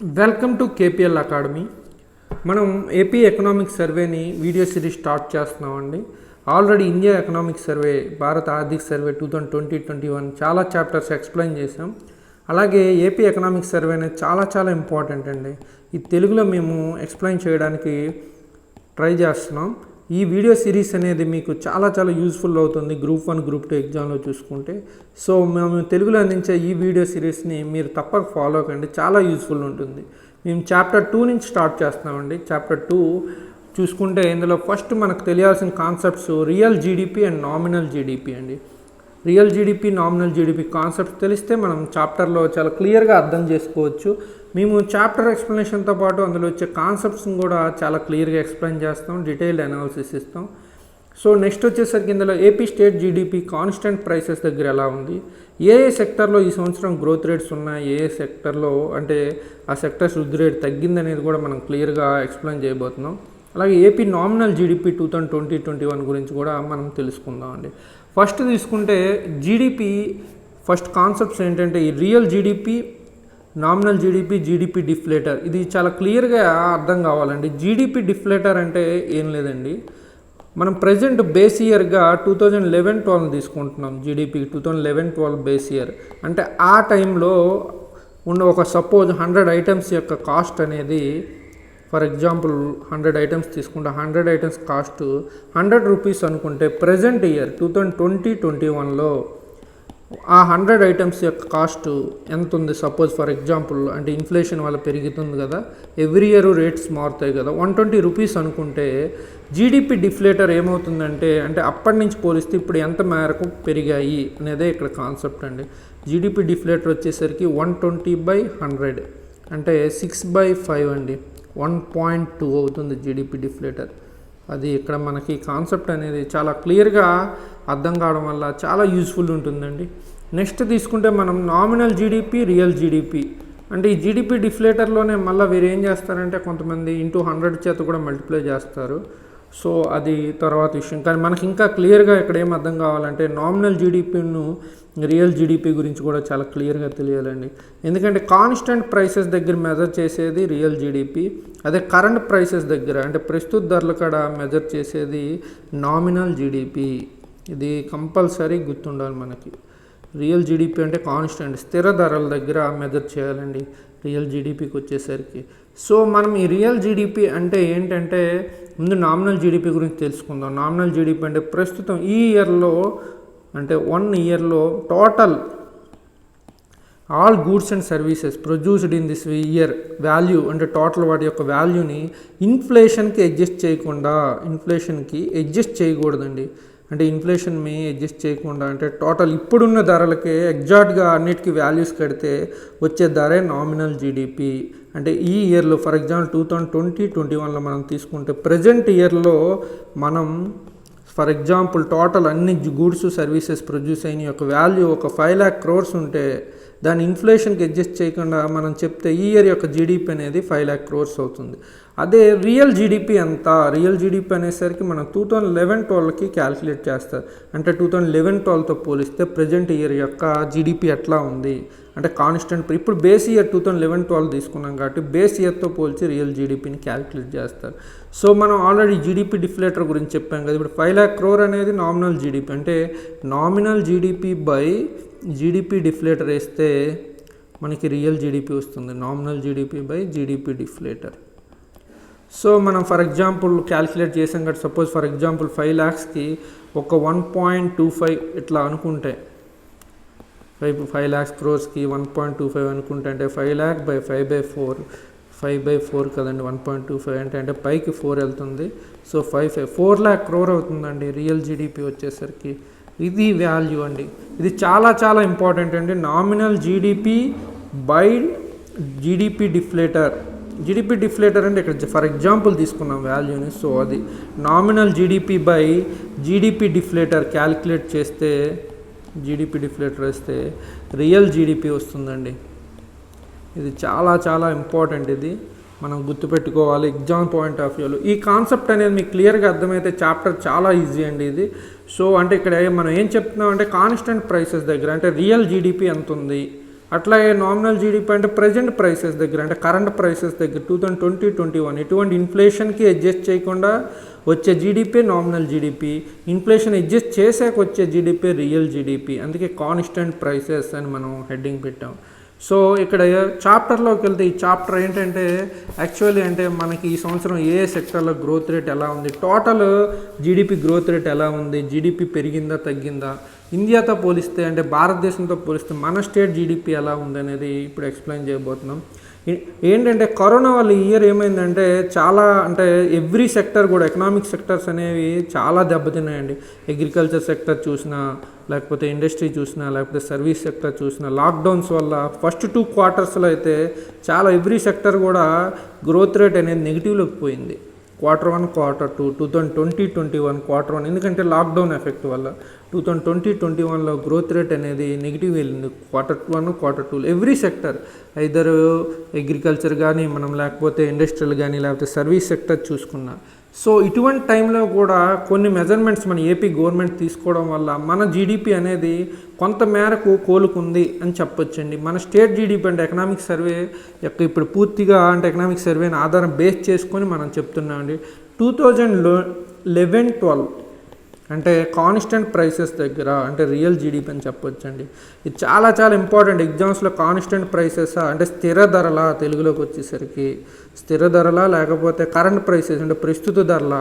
Welcome to KPL academy. మనం AP economic సర్వేని video series start చేస్తున్నామండి. ఆల్రెడీ ఇండియా ఎకనామిక్ సర్వే, భారత ఆర్థిక సర్వే 2020-21 చాలా చాప్టర్స్ ఎక్స్ప్లెయిన్ చేసాం. అలాగే ఏపీ ఎకనామిక్ సర్వే అనేది చాలా ఇంపార్టెంట్ అండి. ఇది తెలుగులో మేము ఎక్స్ప్లెయిన్ చేయడానికి ట్రై చేస్తున్నాం. ఈ వీడియో సిరీస్ అనేది మీకు చాలా యూజ్ఫుల్ అవుతుంది గ్రూప్ 1, గ్రూప్ 2 ఎగ్జామ్లో చూసుకుంటే. సో మేము తెలుగులో అందించే ఈ వీడియో సిరీస్ని మీరు తప్పక ఫాలో కండి, చాలా యూజ్ఫుల్ ఉంటుంది. మేము చాప్టర్ 2 నుంచి స్టార్ట్ చేస్తున్నామండి. చాప్టర్ 2 చూసుకుంటే ఇందులో ఫస్ట్ మనకు తెలియాల్సిన concepts real GDP and nominal GDP అండి. Real GDP, nominal GDP concepts తెలిస్తే మనం చాప్టర్లో చాలా క్లియర్గా అర్థం చేసుకోవచ్చు. మేము చాప్టర్ ఎక్స్ప్లెనేషన్తో పాటు అందులో వచ్చే కాన్సెప్ట్స్ని కూడా చాలా క్లియర్గా ఎక్స్ప్లెయిన్ చేస్తాం, డీటెయిల్డ్ అనాలిసిస్ ఇస్తాం. సో నెక్స్ట్ వచ్చేసరికి ఇందులో AP state GDP constant prices దగ్గర ఎలా ఉంది, ఏ సెక్టర్లో ఈ సంవత్సరం గ్రోత్ రేట్స్ ఉన్నాయి, ఏ సెక్టర్లో అంటే ఆ సెక్టర్స్ వృద్ధి రేట్ తగ్గిందనేది కూడా మనం క్లియర్గా ఎక్స్ప్లెయిన్ చేయబోతున్నాం. అలాగే ఏపీ నామినల్ జీడిపి 2020-21 గురించి కూడా మనం తెలుసుకుందాం అండి. ఫస్ట్ తీసుకుంటే జీడిపి ఫస్ట్ కాన్సెప్ట్స్ ఏంటంటే ఈ real GDP, nominal GDP, GDP deflator. ఇది చాలా క్లియర్గా అర్థం కావాలండి. జీడిపి డిఫ్లేటర్ అంటే ఏం లేదండి, మనం ప్రజెంట్ బేస్ ఇయర్గా 2011-12 తీసుకుంటున్నాం. జీడిపి 2011-12 బేస్ ఇయర్ అంటే ఆ టైంలో ఉన్న ఒక సపోజ్ 100 ఐటమ్స్ యొక్క కాస్ట్ అనేది, ఫర్ ఎగ్జాంపుల్ 100 ఐటమ్స్ తీసుకుంటే 100 ఐటమ్స్ కాస్ట్ 100 రూపీస్ అనుకుంటే ప్రజెంట్ ఇయర్ 2020-21లో ఆ 100 ఐటమ్స్ యొక్క కాస్ట్ ఎంత ఉంది సపోజ్, ఫర్ ఎగ్జాంపుల్ అంటే ఇన్ఫ్లేషన్ వల్ల పెరుగుతుంది కదా, ఎవ్రీ ఇయర్ రేట్స్ మారుతాయి కదా, 120 రూపీస్ అనుకుంటే జీడిపి డిఫ్లేటర్ ఏమవుతుందంటే అంటే అప్పటి నుంచి పోలిస్తే ఇప్పుడు ఎంత మేరకు పెరిగాయి అనేదే ఇక్కడ కాన్సెప్ట్ అండి. జీడిపి డిఫ్లేటర్ వచ్చేసరికి 120/100 అంటే 6/5 అండి, 1.2 అవుతుంది జీడిపి డిఫ్లేటర్. అది ఇక్కడ మనకి కాన్సెప్ట్ అనేది చాలా క్లియర్గా అర్థం కావడం వల్ల చాలా యూజ్ఫుల్ ఉంటుందండి. నెక్స్ట్ తీసుకుంటే మనం నామినల్ జీడిపి, రియల్ జీడిపి అంటే ఈ జీడిపి డిఫ్లేటర్లోనే మళ్ళీ వీరు ఏం చేస్తారంటే కొంతమంది ఇంటూ 100 చేత కూడా మల్టిప్లై చేస్తారు. సో అది తర్వాత విషయం. కానీ మనకి ఇంకా క్లియర్గా ఇక్కడ ఏం అర్థం కావాలంటే నామినల్ జీడిపిను, రియల్ జీడిపి గురించి కూడా చాలా క్లియర్గా తెలియాలండి. ఎందుకంటే కాన్స్టెంట్ ప్రైసెస్ దగ్గర మెజర్ చేసేది రియల్ జీడిపి, అదే కరెంట్ ప్రైసెస్ దగ్గర అంటే ప్రస్తుత ధరల కాడ మెజర్ చేసేది నామినల్ జీడిపి. ఇది కంపల్సరీ గుర్తుండాలి మనకి. రియల్ జీడిపి అంటే కాన్స్టెంట్ స్థిర ధరల దగ్గర మెజర్ చేయాలండి రియల్ జీడిపికి వచ్చేసరికి. సో మనం ఈ రియల్ జీడిపి అంటే ఏంటంటే ముందు నామినల్ జీడిపి గురించి తెలుసుకుందాం. నామినల్ జీడిపి అంటే ప్రస్తుతం ఈ ఇయర్లో అంటే 1 ఇయర్లో total all goods and services produced in this year value అంటే టోటల్ వాటి యొక్క వాల్యూని ఇన్ఫ్లేషన్కి అడ్జస్ట్ చేయకూడదండి. అంటే ఇన్ఫ్లేషన్ అడ్జస్ట్ చేయకుండా అంటే టోటల్ ఇప్పుడున్న ధరలకే ఎగ్జాక్ట్గా అన్నిటికీ వాల్యూస్ కడితే వచ్చే ధరే నామినల్ జీడిపి. అంటే ఈ ఇయర్లో ఫర్ ఎగ్జాంపుల్ 2020-21లో మనం తీసుకుంటే ప్రజెంట్ ఇయర్లో మనం ఫర్ ఎగ్జాంపుల్ టోటల్ అన్ని గూడ్స్ సర్వీసెస్ ప్రొడ్యూస్ అయిన యొక్క వాల్యూ ఒక 5 lakh crores ఉంటే దాన్ని ఇన్ఫ్లేషన్కి అడ్జస్ట్ చేయకుండా మనం చెప్తే ఈ ఇయర్ యొక్క జీడిపి అనేది 5 lakh crores అవుతుంది. అదే రియల్ జీడిపి ఎంత, రియల్ జీడిపి అనేసరికి మనం 2011-12కి క్యాల్కులేట్ చేస్తారు. అంటే 2011-12తో పోలిస్తే ప్రజెంట్ ఇయర్ యొక్క జీడిపి ఎట్లా ఉంది అంటే కాన్స్టెంట్. ఇప్పుడు బేస్ ఇయర్ 2011-12 తీసుకున్నాం కాబట్టి బేస్ ఇయర్తో పోల్చి రియల్ జీడిపిని క్యాల్కులేట్ చేస్తారు. సో మనం ఆల్రెడీ జీడిపి డిఫ్లేటర్ గురించి చెప్పాం కదా. ఇప్పుడు 5 lakh crore అనేది నామినల్ జీడిపి అంటే nominal GDP by GDP deflator వేస్తే మనకి రియల్ జీడిపి వస్తుంది. Nominal GDP by GDP deflator. So మనం ఫర్ ఎగ్జాంపుల్ క్యాల్కులేట్ చేసాం కదా, సపోజ్ ఫర్ ఎగ్జాంపుల్ 5 lakhsకి ఒక 1.25 ఇట్లా అనుకుంటే 5 lakh crores-కి 1.25 అనుకుంటే అంటే 5 lakh by 5/4 కదండి 1.25 అంటే పైకి 4 వెళ్తుంది. సో 4 lakh crore అవుతుందండి రియల్ జీడిపి వచ్చేసరికి. ఇది వాల్యూ అండి. ఇది చాలా ఇంపార్టెంట్ అండి. Nominal GDP by GDP deflator. GDP deflator అంటే ఇక్కడ ఫర్ ఎగ్జాంపుల్ తీసుకున్నాం వాల్యూని. సో అది nominal GDP by GDP deflator calculate చేస్తే జీడిపి డిఫ్లేటర్ వేస్తే రియల్ జీడిపి వస్తుందండి. ఇది చాలా ఇంపార్టెంట్. ఇది మనం గుర్తుపెట్టుకోవాలి ఎగ్జామ్ పాయింట్ ఆఫ్ వ్యూలో. ఈ కాన్సెప్ట్ అనేది మీకు క్లియర్గా అర్థమైతే చాప్టర్ చాలా ఈజీ అండి ఇది. సో అంటే ఇక్కడ మనం ఏం చెప్తున్నాం అంటే కాన్స్టెంట్ ప్రైసెస్ దగ్గర అంటే రియల్ జీడిపి ఎంత ఉంది, అట్లాగే నామినల్ జీడిపి అంటే ప్రజెంట్ ప్రైసెస్ దగ్గర, అంటే కరెంట్ ప్రైసెస్ దగ్గర 2020-21 ఎటువంటి ఇన్ఫ్లేషన్కి అడ్జస్ట్ చేయకుండా వచ్చే GDP nominal GDP, inflation adjust చేసాక వచ్చే జీడిపి రియల్ జీడిపి. అందుకే కాన్స్టెంట్ ప్రైసెస్ అని మనం హెడ్డింగ్ పెట్టాం. సో ఇక్కడ చాప్టర్లోకి వెళ్తే ఈ చాప్టర్ ఏంటంటే యాక్చువల్లీ అంటే మనకి ఈ సంవత్సరం ఏ సెక్టర్లో గ్రోత్ రేట్ ఎలా ఉంది, టోటల్ జీడిపి గ్రోత్ రేట్ ఎలా ఉంది, జీడిపి పెరిగిందా తగ్గిందా, ఇండియాతో పోలిస్తే అంటే భారతదేశంతో పోలిస్తే మన స్టేట్ జీడిపి ఎలా ఉంది అనేది ఇప్పుడు ఎక్స్ప్లెయిన్ చేయబోతున్నాం. ఏంటంటే కరోనా వల్ల ఈ ఇయర్ ఏమైందంటే చాలా అంటే ఎవ్రీ సెక్టర్ కూడా ఎకనామిక్ సెక్టర్స్ అనేవి చాలా దెబ్బతిన్నాయండి. అగ్రికల్చర్ సెక్టర్ చూసినా, లేకపోతే ఇండస్ట్రీ చూసినా, లేకపోతే సర్వీస్ సెక్టర్ చూసినా, లాక్డౌన్స్ వల్ల ఫస్ట్ 2 క్వార్టర్స్లో అయితే చాలా ఎవ్రీ సెక్టర్ కూడా గ్రోత్ రేట్ అనేది నెగిటివ్లోకి పోయింది. Q1, Q2, 2020-21 Q1, ఎందుకంటే లాక్డౌన్ ఎఫెక్ట్ వల్ల 2020-21లో గ్రోత్ రేట్ అనేది నెగిటివ్ వెళ్ళింది. Q1, Q2 every sector, either agriculture కానీ మనం లేకపోతే ఇండస్ట్రియల్ కానీ లేకపోతే సర్వీస్ సెక్టర్ చూసుకున్నా. సో ఇటువంటి టైంలో కూడా కొన్ని మెజర్మెంట్స్ మన ఏపీ గవర్నమెంట్ తీసుకోవడం వల్ల మన జీడిపి అనేది కొంత మేరకు కోలుకుంది అని చెప్పొచ్చండి. మన స్టేట్ జీడిపి అంటే ఎకనామిక్ సర్వే యొక్క ఇప్పుడు పూర్తిగా అంటే ఎకనామిక్ సర్వేని ఆధారం బేస్ చేసుకొని మనం చెప్తున్నామండి. 2011-12 అంటే కాన్స్టెంట్ ప్రైసెస్ దగ్గర అంటే రియల్ జీడిపి అని చెప్పొచ్చండి. ఇది చాలా చాలా ఇంపార్టెంట్. ఎగ్జామ్స్లో కాన్స్టెంట్ ప్రైసెస్ అంటే స్థిర ధరల, తెలుగులోకి వచ్చేసరికి స్థిర ధరల లేకపోతే కరెంట్ ప్రైసెస్ అంటే ప్రస్తుత ధరల,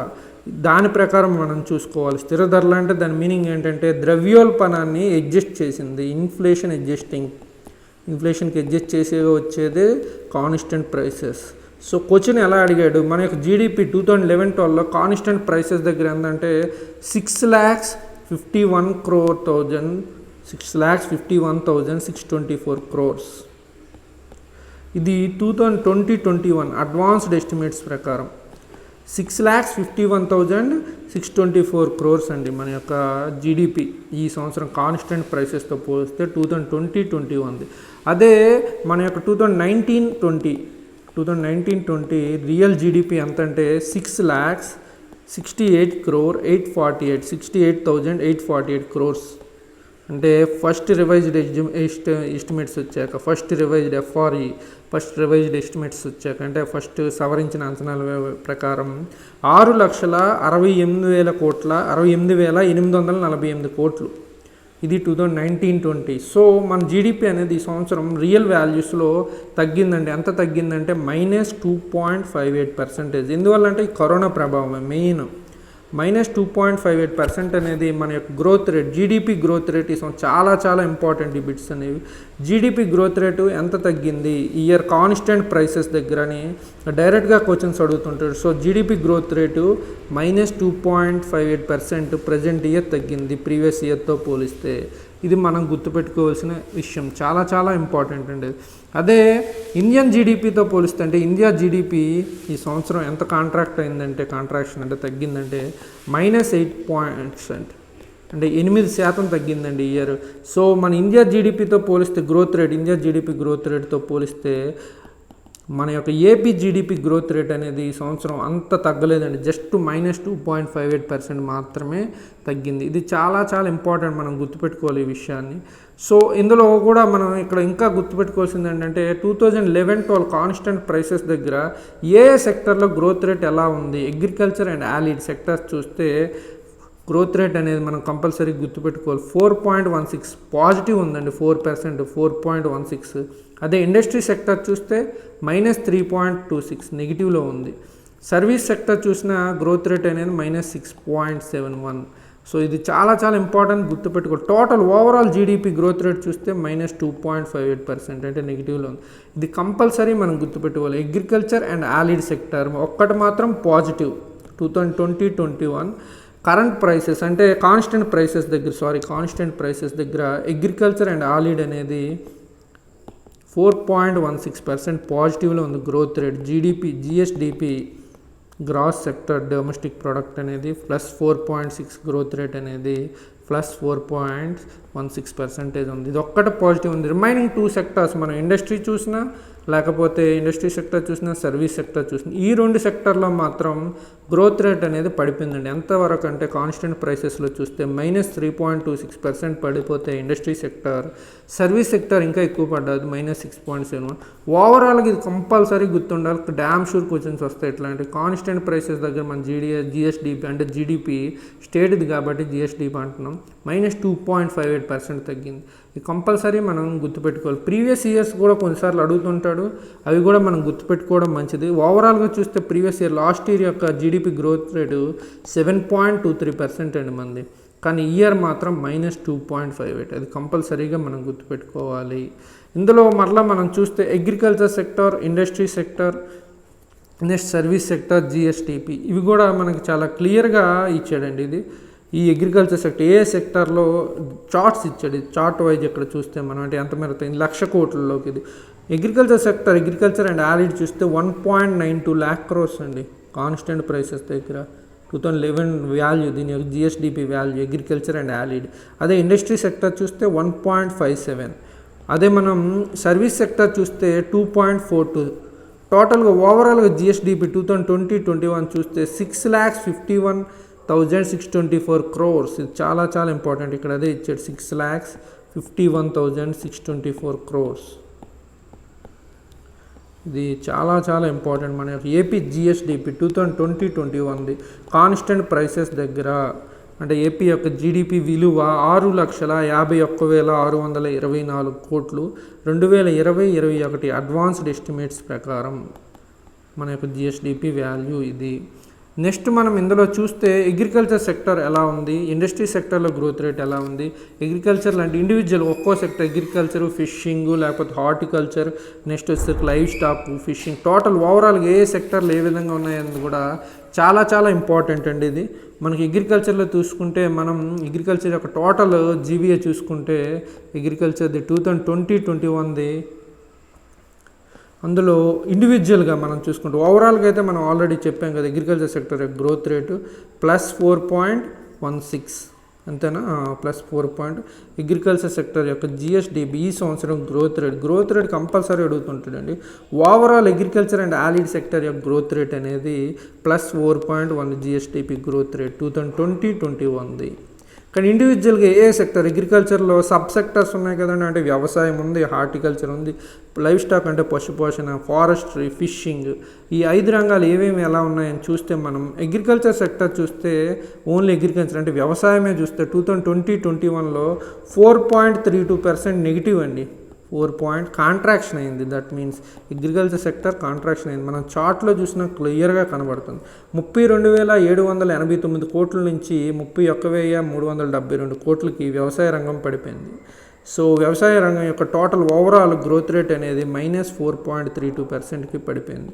దాని ప్రకారం మనం చూసుకోవాలి. స్థిర ధరలు అంటే దాని మీనింగ్ ఏంటంటే ద్రవ్యోల్బణాన్ని అడ్జస్ట్ చేసింది, ఇన్ఫ్లేషన్కి అడ్జస్ట్ చేసేగా వచ్చేదే కాన్స్టెంట్ ప్రైసెస్. సో క్వశ్చన్ ఎలా అడిగాడు, మన యొక్క జీడిపి 2011-12లో కాన్స్టెంట్ ప్రైసెస్ దగ్గర ఏంటంటే 6,51,624 crores. ఇది 2020-21 అడ్వాన్స్డ్ ఎస్టిమేట్స్ ప్రకారం 6,51,624 crores అండి మన యొక్క జీడిపి ఈ సంవత్సరం కాన్స్టెంట్ ప్రైసెస్తో పోలిస్తే 2020-21. అదే మన యొక్క 2019-20 రియల్ జీడిపి ఎంత అంటే 6,68,848 crores. అంటే ఫస్ట్ రివైజ్డ్ ఎస్టిమేట్స్ వచ్చాక, first revised FRE, first revised estimates వచ్చాక అంటే ఫస్ట్ సవరించిన అంచనాల ప్రకారం 6,68,848 కోట్లు. ఇది 2019-20. సో మన జీడిపి అనేది ఈ సంవత్సరం రియల్ వాల్యూస్లో తగ్గిందండి. ఎంత తగ్గిందంటే -2.58%. ఎందువల్లంటే ఈ కరోనా ప్రభావం మెయిన్. -2.58% అనేది మన యొక్క growth rate, GDP growth rate ఈ సంవత్సరం చాలా చాలా ఇంపార్టెంట్ ఈ బిట్స్ అనేవి. జీడిపి గ్రోత్ రేటు ఎంత తగ్గింది ఈ ఇయర్ కాన్స్టెంట్ ప్రైసెస్ దగ్గరని డైరెక్ట్గా క్వశ్చన్స్ అడుగుతుంటాడు. So GDP growth rate -2.58% present year తగ్గింది ప్రీవియస్ ఇయర్తో పోలిస్తే. ఇది మనం గుర్తుపెట్టుకోవాల్సిన విషయం, చాలా చాలా ఇంపార్టెంట్ అండి. అదే ఇండియన్ జీడిపితో పోలిస్తే అంటే ఇండియా జీడిపి ఈ సంవత్సరం ఎంత కాంట్రాక్షన్ అంటే తగ్గిందంటే -8%, అంటే 8% తగ్గిందండి ఇయర్. సో మన ఇండియా జీడిపితో పోలిస్తే ఇండియా జీడిపి గ్రోత్ రేట్తో పోలిస్తే మన యొక్క ఏపీ జీడిపి గ్రోత్ రేట్ అనేది ఈ సంవత్సరం అంత తగ్గలేదండి, జస్ట్ -2.58% మాత్రమే తగ్గింది. ఇది చాలా చాలా ఇంపార్టెంట్, మనం గుర్తుపెట్టుకోవాలి ఈ విషయాన్ని. సో ఇందులో కూడా మనం ఇక్కడ ఇంకా గుర్తుపెట్టుకోవాల్సింది ఏంటంటే 2011-12 కాన్స్టెంట్ ప్రైసెస్ దగ్గర ఏ సెక్టర్లో గ్రోత్ రేట్ ఎలా ఉంది, అగ్రికల్చర్ అండ్ ఆలిడ్ సెక్టర్స్ చూస్తే గ్రోత్ రేట్ అనేది మనం కంపల్సరీ గుర్తుపెట్టుకోవాలి. 4.16 పాజిటివ్ ఉందండి, 4%, 4.16. అదే ఇండస్ట్రీ సెక్టర్ చూస్తే -3.26 నెగిటివ్లో ఉంది. సర్వీస్ సెక్టర్ చూసిన గ్రోత్ రేట్ అనేది -6.71. సో ఇది చాలా చాలా ఇంపార్టెంట్, గుర్తుపెట్టుకోవాలి. Total overall GDP growth rate చూస్తే -2.58% అంటే నెగిటివ్లో ఉంది. ఇది కంపల్సరీ మనం గుర్తుపెట్టుకోవాలి. అగ్రికల్చర్ అండ్ ఆలిడ్ సెక్టర్ ఒక్కటి మాత్రం పాజిటివ్ 2020-21. కరెంట్ ప్రైసెస్ అంటే కాన్స్టెంట్ ప్రైసెస్ దగ్గర అగ్రికల్చర్ అండ్ ఆలిడ్ అనేది 4.16% పాజిటివ్లో ఉంది growth rate. GSDP gross sector domestic product అనేది +4.6, గ్రోత్ రేట్ అనేది +4.16% ఉంది. ఇది ఒక్కటే పాజిటివ్ ఉంది. రిమైనింగ్ 2 సెక్టార్స్ మనం ఇండస్ట్రీ చూసినా లేకపోతే ఇండస్ట్రీ సెక్టర్ చూసినా, సర్వీస్ సెక్టర్ చూసినా, ఈ 2 సెక్టర్లో మాత్రం గ్రోత్ రేట్ అనేది పడిపోయిందండి. ఎంతవరకు అంటే కాన్స్టెంట్ ప్రైసెస్లో చూస్తే -3.26% పడిపోతే ఇండస్ట్రీ సెక్టర్, సర్వీస్ సెక్టర్ ఇంకా ఎక్కువ పడ్డది -6.71. ఓవరాల్గా ఇది కంపల్సరీ గుర్తుండాలి, డ్యామ్ షూర్ క్వశ్చన్స్ వస్తాయి. ఇట్లాంటి కాన్స్టెంట్ ప్రైసెస్ దగ్గర మన జిఎస్డిపి అంటే జీడిపి స్టేట్ది కాబట్టి జిఎస్డిపి అంటున్నాం, -2.58% తగ్గింది. ఇది కంపల్సరీ మనం గుర్తుపెట్టుకోవాలి. ప్రీవియస్ ఇయర్స్ కూడా కొన్నిసార్లు అడుగుతుంటాడు, అవి కూడా మనం గుర్తుపెట్టుకోవడం మంచిది. ఓవరాల్గా చూస్తే ప్రీవియస్ ఇయర్ లాస్ట్ ఇయర్ యొక్క జీడిపి గ్రోత్ రేటు 7.23% అండి మంది, కానీ ఇయర్ మాత్రం -2.58. అది కంపల్సరీగా మనం గుర్తుపెట్టుకోవాలి. ఇందులో మరలా మనం చూస్తే agriculture sector, industry sector, next service sector, GSTP ఇవి కూడా మనకి చాలా క్లియర్గా ఇచ్చాడండి. ఇది ఈ అగ్రికల్చర్ సెక్టర్ ఏ సెక్టర్లో చార్ట్స్ ఇచ్చాడు. చార్ట్ వైజ్ ఇక్కడ చూస్తే మనం అంటే ఎంత మేరకు 1,00,000 కోట్లలోకి ఇది అగ్రికల్చర్ సెక్టర్, అగ్రికల్చర్ అండ్ ఆలిడ్ చూస్తే 1.92 lakh crores అండి కాన్స్టెంట్ ప్రైసెస్ దగ్గర. 2011 వాల్యూ, దీని యొక్క జిఎస్డిపి వాల్యూ అగ్రికల్చర్ అండ్ ఆలిడ్. అదే ఇండస్ట్రీ సెక్టర్ చూస్తే 1.57. అదే మనం సర్వీస్ సెక్టర్ చూస్తే 2.42. టోటల్గా ఓవరాల్గా జిఎస్డిపి 2020-21 చూస్తే 6,51,624 crores. ఇది చాలా చాలా ఇంపార్టెంట్. ఇక్కడ అదే ఇచ్చాడు 6,51,624 crores. ఇది చాలా చాలా ఇంపార్టెంట్. మన ఏపీ జిఎస్డిపి 2020-21 కాన్స్టెంట్ ప్రైసెస్ దగ్గర అంటే ఏపీ యొక్క జీడిపి విలువ 6,51,624 కోట్లు 2020-21 అడ్వాన్స్డ్ ఎస్టిమేట్స్ ప్రకారం మన యొక్క జిఎస్డిపి వాల్యూ ఇది. నెక్స్ట్ మనం ఇందులో చూస్తే అగ్రికల్చర్ సెక్టర్ ఎలా ఉంది, ఇండస్ట్రీ సెక్టర్లో గ్రోత్ రేట్ ఎలా ఉంది, అగ్రికల్చర్ లాంటి ఇండివిజువల్ ఒక్కో సెక్టర్ అగ్రికల్చర్, ఫిషింగ్, లేకపోతే హార్టికల్చర్, నెక్స్ట్ వచ్చేసరికి లైవ్ స్టాక్, ఫిషింగ్, టోటల్ ఓవరాల్గా ఏ సెక్టర్లు ఏ విధంగా ఉన్నాయని కూడా చాలా చాలా ఇంపార్టెంట్ అండి. ఇది మనకి అగ్రికల్చర్లో చూసుకుంటే మనం అగ్రికల్చర్ యొక్క టోటల్ జీవీఏ చూసుకుంటే అగ్రికల్చర్ది 2020-21 అందులో ఇండివిజువల్గా మనం చూసుకుంటే ఓవరాల్గా అయితే మనం ఆల్రెడీ చెప్పాం కదా అగ్రికల్చర్ సెక్టర్ యొక్క గ్రోత్ రేటు +4.16 అంతేనా, +4. అగ్రికల్చర్ సెక్టర్ యొక్క జిఎస్డిపి ఈ సంవత్సరం గ్రోత్ రేట్ కంపల్సరీ అడుగుతుంటాడండి. Overall agriculture and allied sector యొక్క గ్రోత్ రేట్ అనేది +4.1 జిఎస్డిపి గ్రోత్ రేట్ 2020-21. కానీ ఇండివిజువల్గా ఏ సెక్టర్ అగ్రికల్చర్లో సబ్ సెక్టర్స్ ఉన్నాయి కదండి, అంటే వ్యవసాయం ఉంది, హార్టికల్చర్ ఉంది, లైవ్ స్టాక్ అంటే పశుపోషణ, ఫారెస్ట్రీ, ఫిషింగ్, ఈ 5 రంగాలు ఏమేమి ఎలా ఉన్నాయని చూస్తే మనం అగ్రికల్చర్ సెక్టర్ చూస్తే ఓన్లీ అగ్రికల్చర్ అంటే వ్యవసాయమే చూస్తే 2020-21లో 4.32% నెగిటివ్ అండి. 4 కాంట్రాక్షన్ అయింది. That means agriculture sector contraction అయింది. మనం చార్ట్లో చూసినా క్లియర్గా కనబడుతుంది. 32,789 కోట్ల నుంచి 31,372 కోట్లకి వ్యవసాయ రంగం పడిపోయింది. సో వ్యవసాయ రంగం యొక్క టోటల్ ఓవరాల్ గ్రోత్ రేట్ అనేది -4.32%కి పడిపోయింది.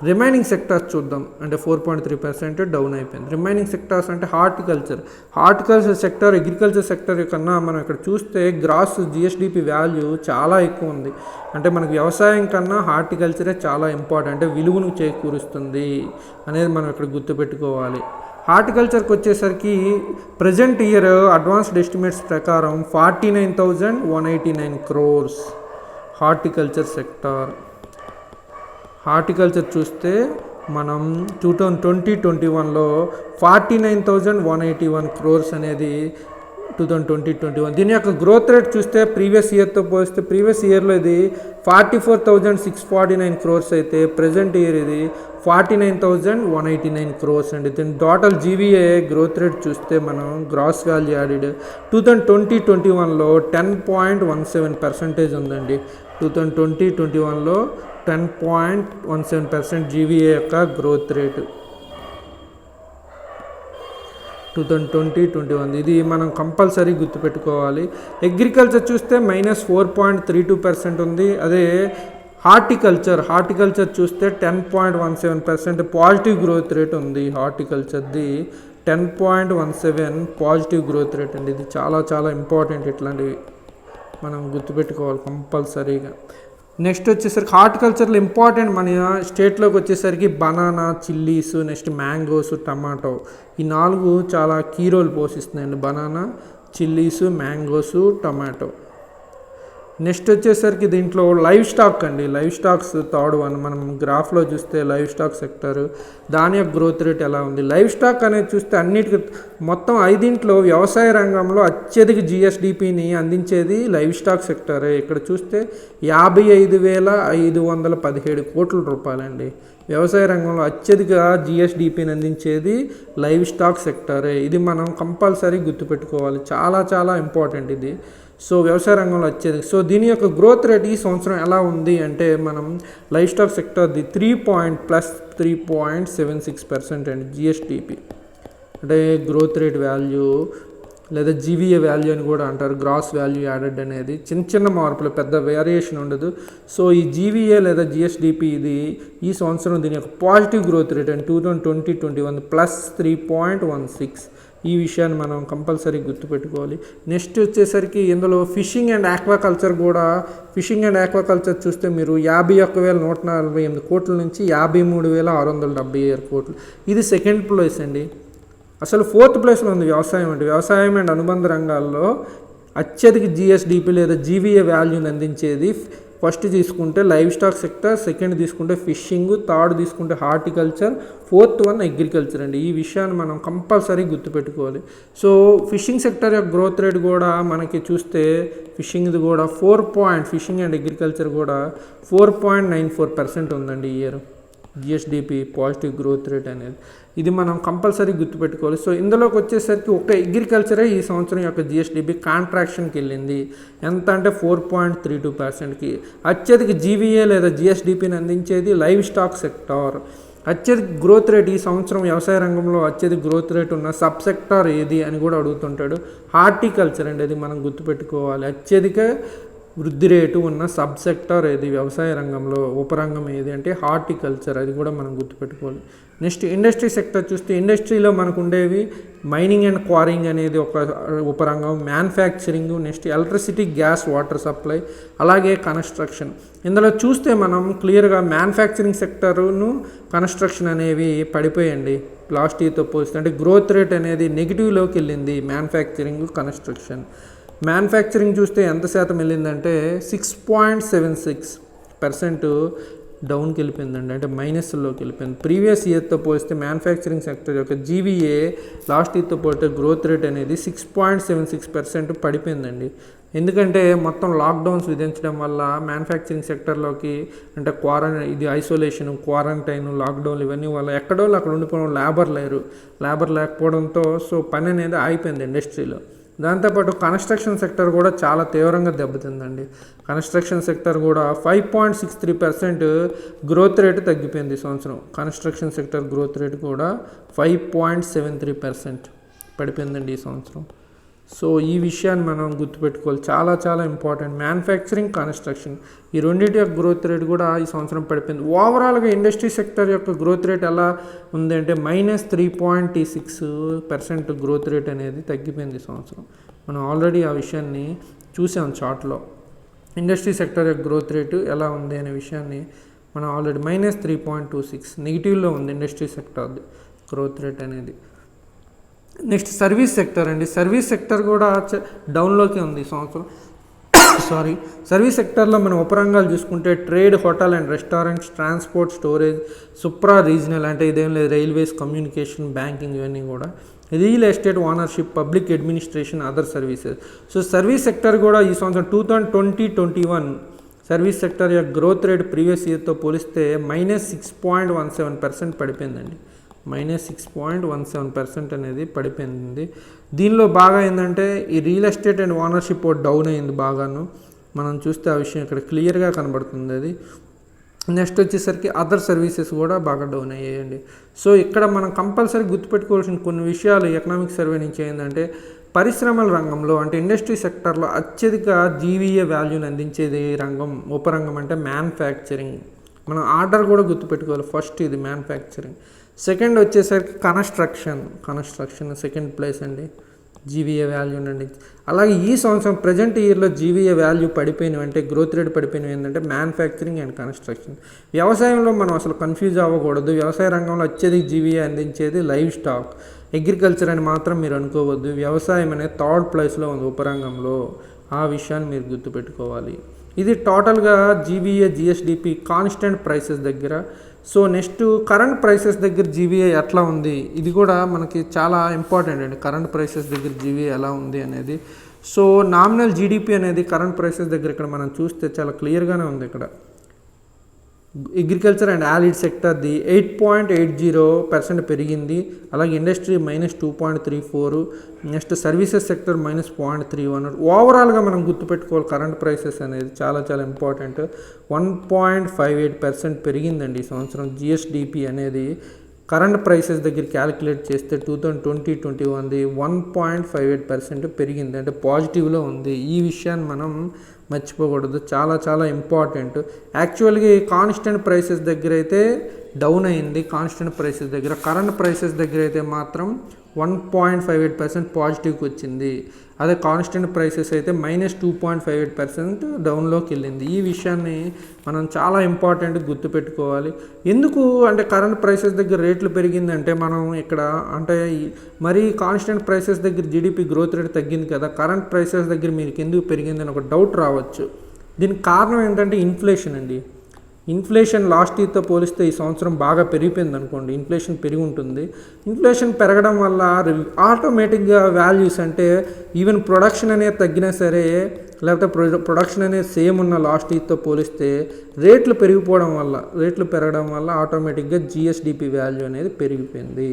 రిమైనింగ్ సెక్టార్స్ చూద్దాం. అంటే 4.3% డౌన్ అయిపోయింది. రిమైనింగ్ సెక్టార్స్ అంటే హార్టికల్చర్ సెక్టర్ అగ్రికల్చర్ సెక్టర్ కన్నా మనం ఇక్కడ చూస్తే గ్రాస్ జిఎస్డిపి వాల్యూ చాలా ఎక్కువ ఉంది. అంటే మనకు వ్యవసాయం కన్నా హార్టికల్చరే చాలా ఇంపార్టెంట్, అంటే విలువను చేకూరుస్తుంది అనేది మనం ఇక్కడ గుర్తుపెట్టుకోవాలి. హార్టికల్చర్కి వచ్చేసరికి ప్రజెంట్ ఇయర్ అడ్వాన్స్డ్ ఎస్టిమేట్స్ ప్రకారం 49,189 crores హార్టికల్చర్ సెక్టార్. హార్టికల్చర్ చూస్తే మనం 2020-21లో 49,181 crores అనేది 2020-21. దీని యొక్క గ్రోత్ రేట్ చూస్తే ప్రీవియస్ ఇయర్తో పోలిస్తే ప్రీవియస్ ఇయర్లో ఇది 44,649 crores అయితే ప్రజెంట్ ఇయర్ ఇది 49,189 crores అండి. దీని టోటల్ జీవీఏ గ్రోత్ రేట్ చూస్తే మనం గ్రాస్ వాల్యూ యాడెడ్ 2020-21లో 10.17% ఉందండి. 2020-21లో 10.17% జీవీఏ యొక్క గ్రోత్ రేటు 2020-21. ఇది మనం కంపల్సరీ గుర్తుపెట్టుకోవాలి. అగ్రికల్చర్ చూస్తే -4.32% ఉంది. అదే హార్టికల్చర్ చూస్తే 10.17% పాజిటివ్ గ్రోత్ రేట్ ఉంది. హార్టికల్చర్ది 10.17 పాజిటివ్ గ్రోత్ రేట్ అండి. ఇది చాలా చాలా ఇంపార్టెంట్, ఇట్లాంటివి మనం గుర్తుపెట్టుకోవాలి కంపల్సరీగా. నెక్స్ట్ వచ్చేసరికి హార్టికల్చర్లో ఇంపార్టెంట్ మన స్టేట్లోకి వచ్చేసరికి banana, chillies, next mangoes, tomato, ఈ 4 చాలా కీ రోల్ పోషిస్తున్నాయండి. Banana, chillies, mangoes, tomato. Next వచ్చేసరికి దీంట్లో లైవ్ స్టాక్ అండి. Livestocks third one. మనం గ్రాఫ్లో చూస్తే లైవ్ స్టాక్ సెక్టర్ దాని యొక్క గ్రోత్ రేట్ ఎలా ఉంది. లైవ్ స్టాక్ అనేది చూస్తే అన్నిటికీ మొత్తం 5 వ్యవసాయ రంగంలో అత్యధిక జిఎస్డిపిని అందించేది లైవ్ స్టాక్ సెక్టరే. ఇక్కడ చూస్తే 55,517 కోట్ల రూపాయలండి. వ్యవసాయ రంగంలో అత్యధిక జిఎస్డిపిని అందించేది లైవ్ స్టాక్ సెక్టరే. ఇది మనం కంపల్సరీ గుర్తుపెట్టుకోవాలి, చాలా చాలా ఇంపార్టెంట్ ఇది. సో వ్యవసాయ రంగంలో వచ్చేది. సో దీని యొక్క గ్రోత్ రేట్ ఈ సంవత్సరం ఎలా ఉంది అంటే మనం లైవ్ స్టాక్ సెక్టర్ది 3.76% అండి జిఎస్డిపి. అంటే గ్రోత్ రేట్ వాల్యూ లేదా జీవీఏ వాల్యూ అని కూడా అంటారు. గ్రాస్ వాల్యూ యాడెడ్ అనేది చిన్న చిన్న మార్పులు, పెద్ద వేరియేషన్ ఉండదు. సో ఈ జీవీఏ లేదా జిఎస్డిపి ఇది ఈ సంవత్సరం దీని యొక్క పాజిటివ్ గ్రోత్ రేట్ అండి 2020-21 +3.16. ఈ విషయాన్ని మనం కంపల్సరీ గుర్తుపెట్టుకోవాలి. నెక్స్ట్ వచ్చేసరికి ఇందులో ఫిషింగ్ అండ్ ఆక్వాకల్చర్ కూడా. ఫిషింగ్ అండ్ ఆక్వాకల్చర్ చూస్తే మీరు 51,148 కోట్ల నుంచి 53,677 కోట్లు. ఇది సెకండ్ ప్లేస్ అండి. అసలు 4th ప్లేస్లో ఉంది వ్యవసాయం అంటే. వ్యవసాయం అండ్ అనుబంధ రంగాల్లో అత్యధిక జిఎస్డిపి లేదా జీవీఏ వాల్యూని అందించేది ఫస్ట్ తీసుకుంటే లైవ్ స్టాక్ సెక్టర్, సెకండ్ తీసుకుంటే ఫిషింగ్, థర్డ్ తీసుకుంటే హార్టికల్చర్, 4th వన్ అగ్రికల్చర్ అండి. ఈ విషయాన్ని మనం కంపల్సరీ గుర్తుపెట్టుకోవాలి. సో ఫిషింగ్ సెక్టర్ యొక్క గ్రోత్ రేట్ కూడా మనకి చూస్తే ఫిషింగ్ది కూడా ఫిషింగ్ అండ్ అగ్రికల్చర్ కూడా 4.94% ఉందండి ఈ year GSDP positive growth rate అనేది. ఇది మనం కంపల్సరీ గుర్తుపెట్టుకోవాలి. సో ఇందులోకి వచ్చేసరికి ఒక అగ్రికల్చరే ఈ సంవత్సరం యొక్క జిఎస్డిపి కాంట్రాక్షన్కి వెళ్ళింది. ఎంత అంటే 4.32%కి. అత్యధిక జీవీఏ లేదా జిఎస్డిపిని అందించేది లైవ్ స్టాక్ సెక్టార్. అత్యధిక గ్రోత్ రేట్ ఈ సంవత్సరం వ్యవసాయ రంగంలో అత్యధిక గ్రోత్ రేట్ ఉన్న సబ్ సెక్టార్ ఏది అని కూడా అడుగుతుంటాడు. హార్టికల్చర్ అండి, అది మనం గుర్తుపెట్టుకోవాలి. అత్యధిక వృద్ధి రేటు ఉన్న సబ్ సెక్టార్ ఏది వ్యవసాయ రంగంలో, ఉపరంగం ఏది అంటే హార్టికల్చర్. అది కూడా మనం గుర్తుపెట్టుకోవాలి. నెక్స్ట్ ఇండస్ట్రీ సెక్టర్ చూస్తే ఇండస్ట్రీలో మనకు ఉండేవి మైనింగ్ అండ్ క్వారింగ్ అనేది ఒక ఉపరంగం, manufacturing, next electricity, gas, water supply, అలాగే కన్స్ట్రక్షన్. ఇందులో చూస్తే మనం క్లియర్గా మ్యానుఫ్యాక్చరింగ్ సెక్టర్ను కన్స్ట్రక్షన్ అనేవి పడిపోయండి లాస్ట్ ఇయర్తో పోలిస్తే. అంటే గ్రోత్ రేట్ అనేది నెగిటివ్లోకి వెళ్ళింది మ్యానుఫ్యాక్చరింగ్, కన్స్ట్రక్షన్. మ్యానుఫ్యాక్చరింగ్ చూస్తే ఎంత శాతం వెళ్ళిందంటే 6.76% డౌన్కి వెళ్ళిపోయిందండి. అంటే మైనస్లోకి వెళ్ళిపోయింది. ప్రీవియస్ ఇయర్తో పోలిస్తే మ్యానుఫ్యాక్చరింగ్ సెక్టర్ యొక్క జీవీఏ లాస్ట్ ఇయర్తో పోలిస్తే గ్రోత్ రేట్ అనేది 6.76% పడిపోయిందండి. ఎందుకంటే మొత్తం లాక్డౌన్స్ విధించడం వల్ల మ్యానుఫ్యాక్చరింగ్ సెక్టర్లోకి అంటే ఇది ఐసోలేషన్, క్వారంటైన్, లాక్డౌన్లు ఇవన్నీ వల్ల ఎక్కడో అక్కడ ఉండిపోవడం, లేబర్ లేకపోవడంతో సో పని అనేది ఆగిపోయింది ఇండస్ట్రీలో. దాంతోపాటు కన్స్ట్రక్షన్ సెక్టర్ కూడా చాలా తీవ్రంగా దెబ్బతిందండి. కన్స్ట్రక్షన్ సెక్టర్ కూడా 5.63% గ్రోత్ రేటు తగ్గిపోయింది ఈ సంవత్సరం. కన్స్ట్రక్షన్ సెక్టర్ గ్రోత్ రేటు కూడా 5.73% పడిపోయిందండి ఈ సంవత్సరం. సో ఈ విషయాన్ని మనం గుర్తుపెట్టుకోవాలి, చాలా చాలా ఇంపార్టెంట్. మ్యానుఫ్యాక్చరింగ్, కన్స్ట్రక్షన్ ఈ రెండింటి యొక్క గ్రోత్ రేట్ కూడా ఈ సంవత్సరం పడిపోయింది. ఓవరాల్గా ఇండస్ట్రీ సెక్టర్ యొక్క గ్రోత్ రేట్ ఎలా ఉంది అంటే -3.36% గ్రోత్ రేట్ అనేది తగ్గిపోయింది ఈ సంవత్సరం. మనం ఆల్రెడీ ఆ విషయాన్ని చూసాం చార్ట్లో. ఇండస్ట్రీ సెక్టర్ యొక్క గ్రోత్ రేటు ఎలా ఉంది అనే విషయాన్ని మనం ఆల్రెడీ -3.26 నెగిటివ్లో ఉంది ఇండస్ట్రీ సెక్టర్ది గ్రోత్ రేట్ అనేది. నెక్స్ట్ సర్వీస్ సెక్టర్ అండి. సర్వీస్ సెక్టర్ కూడా డౌన్లోకి ఉంది ఈ సంవత్సరం. సర్వీస్ సెక్టర్లో మనం ఉపరంగాలు చూసుకుంటే trade, hotel and restaurants, transport, storage, Supra regional అంటే ఇదేం లేదు, రైల్వేస్, కమ్యూనికేషన్, బ్యాంకింగ్ ఇవన్నీ కూడా, real estate, ownership, public administration, other services. So service sector కూడా ఈ సంవత్సరం 2020-21 సర్వీస్ సెక్టర్ యొక్క గ్రోత్ రేట్ ప్రీవియస్ ఇయర్తో పోలిస్తే -6.17% పడిపోయిందండి. -6.17% అనేది పడిపోయింది. దీనిలో బాగా ఏంటంటే ఈ real estate and ownership down అయింది బాగాను. మనం చూస్తే ఆ విషయం ఇక్కడ క్లియర్గా కనబడుతుంది అది. నెక్స్ట్ వచ్చేసరికి అదర్ సర్వీసెస్ కూడా బాగా డౌన్ అయ్యాయండి. సో ఇక్కడ మనం కంపల్సరీ గుర్తుపెట్టుకోవాల్సిన కొన్ని విషయాలు ఎకనామిక్ సర్వే నుంచి ఏంటంటే పరిశ్రమల రంగంలో అంటే ఇండస్ట్రీ సెక్టర్లో అత్యధిక జీవీఏ వాల్యూని అందించేది ఉపరంగం అంటే మ్యానుఫ్యాక్చరింగ్. మనం ఆర్డర్ కూడా గుర్తుపెట్టుకోవాలి. ఫస్ట్ ఇది మ్యానుఫ్యాక్చరింగ్, సెకండ్ వచ్చేసరికి కన్స్ట్రక్షన్ సెకండ్ ప్లేస్ అండి జీవీఏ వాల్యూ అండి. అలాగే ఈ సంవత్సరం ప్రజెంట్ ఇయర్లో జీవీఏ వాల్యూ పడిపోయినవి అంటే గ్రోత్ రేట్ పడిపోయినవి ఏంటంటే మ్యానుఫ్యాక్చరింగ్ అండ్ కన్స్ట్రక్షన్. వ్యవసాయంలో మనం అసలు కన్ఫ్యూజ్ అవ్వకూడదు. వ్యవసాయ రంగంలో అత్యధిక జీవీఏ అందించేది లైవ్ స్టాక్, అగ్రికల్చర్ అని మాత్రం మీరు అనుకోవద్దు. వ్యవసాయం అనేది థర్డ్ ప్లేస్లో ఉంది ఉపరంగంలో. ఆ విషయాన్ని మీరు గుర్తుపెట్టుకోవాలి. ఇది టోటల్గా జీవీఏ జిఎస్డిపి కాన్స్టెంట్ ప్రైసెస్ దగ్గర. సో నెక్స్ట్ కరెంట్ ప్రైసెస్ దగ్గర జీవీఏ ఎట్లా ఉంది, ఇది కూడా మనకి చాలా ఇంపార్టెంట్ అండి. కరెంట్ ప్రైసెస్ దగ్గర జీవీఏ ఎలా ఉంది అనేది. సో నామినల్ జీడిపి అనేది కరెంట్ ప్రైసెస్ దగ్గర ఇక్కడ మనం చూస్తే చాలా క్లియర్గానే ఉంది. ఇక్కడ అగ్రికల్చర్ అండ్ ఆలిడ్ సెక్టర్ది 8.80% పెరిగింది. అలాగే ఇండస్ట్రీ -2.34, నెక్స్ట్ సర్వీసెస్ సెక్టర్ -0.31. ఓవరాల్గా మనం గుర్తుపెట్టుకోవాలి కరెంట్ ప్రైసెస్ అనేది చాలా చాలా ఇంపార్టెంట్. 1.58% పెరిగిందండి ఈ సంవత్సరం జిఎస్డిపి అనేది. కరెంట్ ప్రైసెస్ దగ్గర క్యాలిక్యులేట్ చేస్తే 2020-21 1.58% పెరిగింది, అంటే పాజిటివ్లో ఉంది. ఈ విషయాన్ని మనం మర్చిపోకూడదు, చాలా చాలా ఇంపార్టెంట్. యాక్చువల్గా కాన్స్టెంట్ ప్రైసెస్ దగ్గర అయితే డౌన్ అయింది. కాన్స్టెంట్ ప్రైసెస్ దగ్గర, కరెంట్ ప్రైసెస్ దగ్గర అయితే మాత్రం 1.58% పాజిటివ్కి వచ్చింది. అదే కాన్స్టెంట్ ప్రైసెస్ అయితే -2.58% డౌన్లోకి వెళ్ళింది. ఈ విషయాన్ని మనం చాలా ఇంపార్టెంట్ గుర్తుపెట్టుకోవాలి. ఎందుకు అంటే కరెంట్ ప్రైసెస్ దగ్గర రేట్లు పెరిగిందంటే మనం ఇక్కడ అంటే మరీ కాన్స్టెంట్ ప్రైసెస్ దగ్గర జీడిపి గ్రోత్ రేట్ తగ్గింది కదా, కరెంట్ ప్రైసెస్ దగ్గర మీకు ఎందుకు పెరిగిందని ఒక డౌట్ రావచ్చు. దీనికి కారణం ఏంటంటే ఇన్ఫ్లేషన్ అండి. ఇన్ఫ్లేషన్ లాస్ట్ ఇయర్తో పోలిస్తే ఈ సంవత్సరం బాగా పెరిగిపోయింది అనుకోండి, ఇన్ఫ్లేషన్ పెరిగి ఉంటుంది. ఇన్ఫ్లేషన్ పెరగడం వల్ల ఆటోమేటిక్గా వాల్యూస్ అంటే ఈవెన్ ప్రొడక్షన్ అనేది తగ్గినా సరే, లేకపోతే ప్రొడక్షన్ అనేది సేమ్ ఉన్న లాస్ట్ ఇయర్తో పోలిస్తే రేట్లు పెరగడం వల్ల ఆటోమేటిక్గా జిఎస్డిపి వాల్యూ అనేది పెరిగిపోయింది.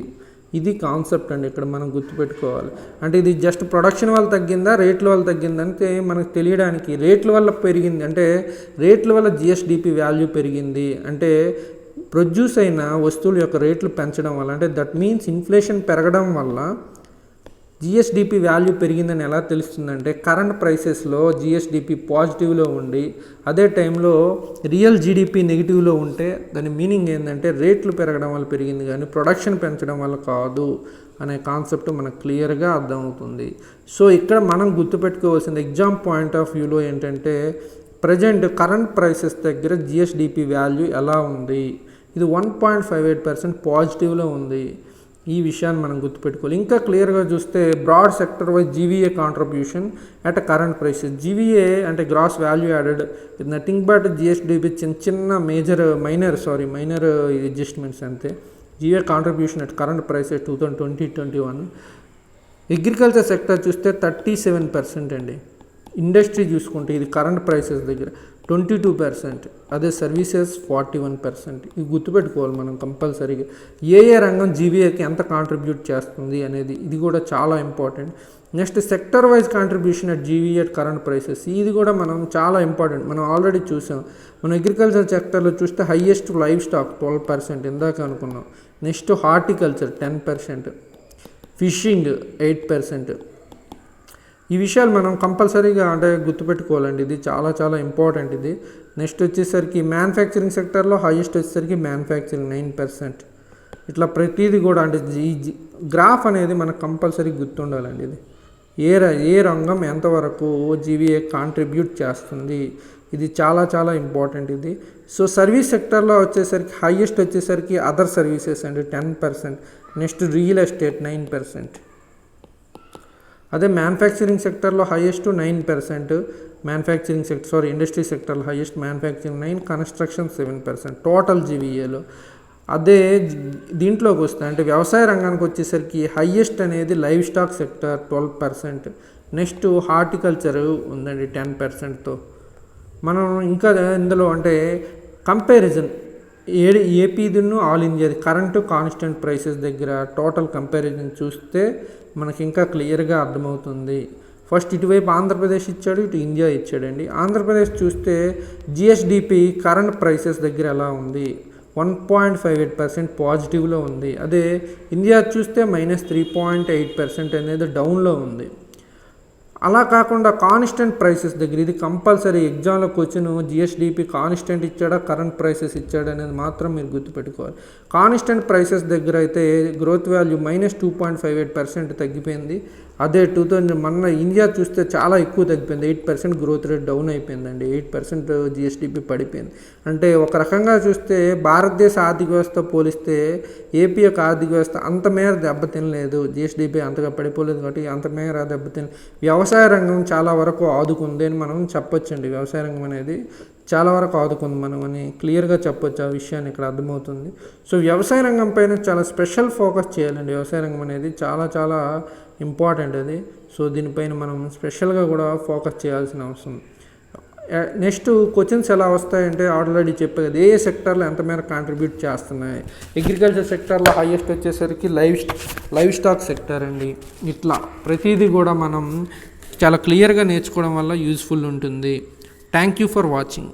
ఇది కాన్సెప్ట్ అండి ఇక్కడ మనం గుర్తుపెట్టుకోవాలి. అంటే ఇది జస్ట్ ప్రొడక్షన్ వల్ల తగ్గిందా, రేట్ల వల్ల తగ్గిందా అంటే మనకు తెలియడానికి రేట్ల వల్ల పెరిగింది, అంటే రేట్ల వల్ల జిఎస్డిపి వాల్యూ పెరిగింది అంటే ప్రొడ్యూస్ అయిన వస్తువుల యొక్క రేట్లు పెంచడం వల్ల, అంటే దట్ మీన్స్ ఇన్ఫ్లేషన్ పెరగడం వల్ల జిఎస్డిపి వాల్యూ పెరిగిందని ఎలా తెలుస్తుందంటే కరెంట్ ప్రైసెస్లో జిఎస్డిపి పాజిటివ్లో ఉండి అదే టైంలో రియల్ జీడిపి నెగిటివ్లో ఉంటే దాని మీనింగ్ ఏంటంటే రేట్లు పెరగడం వల్ల పెరిగింది కానీ ప్రొడక్షన్ పెంచడం వల్ల కాదు అనే కాన్సెప్ట్ మనకు క్లియర్గా అర్థమవుతుంది. సో ఇక్కడ మనం గుర్తుపెట్టుకోవాల్సింది ఎగ్జామ్ పాయింట్ ఆఫ్ వ్యూలో ఏంటంటే ప్రజెంట్ కరెంట్ ప్రైసెస్ దగ్గర జిఎస్డిపి వాల్యూ ఎలా ఉంది, ఇది 1.58% పాజిటివ్లో ఉంది. ఈ విషయాన్ని మనం గుర్తుపెట్టుకోవాలి. ఇంకా క్లియర్గా చూస్తే broad sector wise GVA contribution at current prices. GVA అంటే గ్రాస్ వాల్యూ యాడెడ్, ఇది నథింగ్ బట్ జిఎస్డిపి చిన్న మైనర్ అడ్జస్ట్మెంట్స్ అంతే. GVA contribution at current prices 2020-21. Agriculture sector చూస్తే 37% అండి. ఇండస్ట్రీ చూసుకుంటే ఇది కరెంట్ ప్రైసెస్ దగ్గర 22%, అదే సర్వీసెస్ 41%. ఇది గుర్తుపెట్టుకోవాలి మనం కంపల్సరీగా. ఏ రంగం జీవీఏకి ఎంత కాంట్రిబ్యూట్ చేస్తుంది అనేది, ఇది కూడా చాలా important. Next sector wise contribution at GVA at current prices, ఇది కూడా మనం చాలా ఇంపార్టెంట్. మనం ఆల్రెడీ చూసాం. మనం అగ్రికల్చర్ సెక్టర్లో చూస్తే హైయెస్ట్ లైవ్ స్టాక్ 12%, ఇందాక అనుకున్నాం. Next horticulture 10%, fishing 8%. ఈ విషయాలు మనం కంపల్సరీగా అంటే గుర్తుపెట్టుకోవాలండి, ఇది చాలా చాలా ఇంపార్టెంట్ ఇది. నెక్స్ట్ వచ్చేసరికి మ్యానుఫ్యాక్చరింగ్ సెక్టర్లో హైయెస్ట్ వచ్చేసరికి మ్యానుఫ్యాక్చరింగ్ 9%. ఇట్లా ప్రతిదీ కూడా అంటే ఈ గ్రాఫ్ అనేది మనకు కంపల్సరీ గుర్తుండాలండి. ఇది ఏ రంగం ఎంతవరకు జీవీఏ కాంట్రిబ్యూట్ చేస్తుంది, ఇది చాలా చాలా ఇంపార్టెంట్ ఇది. సో సర్వీస్ సెక్టర్లో వచ్చేసరికి హైయెస్ట్ వచ్చేసరికి అదర్ సర్వీసెస్ అండి 10%. Next real estate 9%. అదే మ్యానుఫ్యాక్చరింగ్ సెక్టర్లో హైయెస్ట్ 9%, ఇండస్ట్రీ సెక్టర్లో హైయెస్ట్ మ్యానుఫ్యాక్చరింగ్ 9%, కన్స్ట్రక్షన్ 7% టోటల్ జీవీఏలో. అదే దీంట్లోకి వస్తే అంటే వ్యవసాయ రంగానికి వచ్చేసరికి హైయెస్ట్ అనేది livestock sector 12%. Next horticulture ఉందండి 10%తో. మనం ఇంకా ఇందులో అంటే కంపారిజన్ ఏపీదిను ఆల్ ఇండియాది కరెంటు కాన్స్టెంట్ ప్రైసెస్ దగ్గర టోటల్ కంపారిజన్ చూస్తే మనకి ఇంకా క్లియర్గా అర్థమవుతుంది. ఫస్ట్ ఇటువైపు ఆంధ్రప్రదేశ్ ఇచ్చాడు, ఇటు ఇండియా ఇచ్చాడండి. ఆంధ్రప్రదేశ్ చూస్తే జిఎస్డిపి కరెంట్ ప్రైసెస్ దగ్గర ఎలా ఉంది, 1.58% పాజిటివ్లో ఉంది. అదే ఇండియా చూస్తే -3.8% అనేది డౌన్లో ఉంది. అలా కాకుండా కాన్స్టెంట్ ప్రైసెస్ దగ్గర ఇది కంపల్సరీ ఎగ్జామ్లో క్వశ్చన్ జిఎస్డిపి కాన్స్టెంట్ ఇచ్చాడా కరెంట్ ప్రైసెస్ ఇచ్చాడా అనేది మాత్రం మీరు గుర్తుపెట్టుకోవాలి. కాన్స్టెంట్ ప్రైసెస్ దగ్గర అయితే గ్రోత్ వాల్యూ -2.58% తగ్గిపోయింది. అదే 2000 మన ఇండియా చూస్తే చాలా ఎక్కువ తగ్గిపోయింది. 8% గ్రోత్ రేట్ డౌన్ అయిపోయిందండి. 8% జిఎస్డిపి పడిపోయింది. అంటే ఒక రకంగా చూస్తే భారతదేశ ఆర్థిక వ్యవస్థ పోలిస్తే ఏపీ యొక్క ఆర్థిక వ్యవస్థ అంత మేర దెబ్బతినలేదు. జిఎస్డిపి అంతగా పడిపోలేదు కాబట్టి అంత మేర దెబ్బతిన వ్యవసాయ రంగం చాలా వరకు ఆదుకుంది అని మనం చెప్పొచ్చండి. వ్యవసాయ రంగం అనేది చాలా వరకు ఆదుకుంది మనం అని క్లియర్గా చెప్పొచ్చు. ఆ విషయాన్ని ఇక్కడ అర్థమవుతుంది. సో వ్యవసాయ రంగం పైన చాలా స్పెషల్ ఫోకస్ చేయాలండి. వ్యవసాయ రంగం అనేది చాలా చాలా ఇంపార్టెంట్ అది. సో దీనిపైన మనం స్పెషల్గా కూడా ఫోకస్ చేయాల్సిన అవసరం. నెక్స్ట్ క్వశ్చన్స్ ఎలా వస్తాయంటే ఆల్రెడీ చెప్పే కదా ఏ సెక్టర్లో ఎంత మేర కాంట్రిబ్యూట్ చేస్తున్నాయి. అగ్రికల్చర్ సెక్టర్లో హైయెస్ట్ వచ్చేసరికి లైవ్ స్టాక్ సెక్టర్ అండి. ఇట్లా ప్రతిదీ కూడా మనం చాలా క్లియర్గా నేర్చుకోవడం వల్ల యూజ్ఫుల్ ఉంటుంది. Thank you for watching.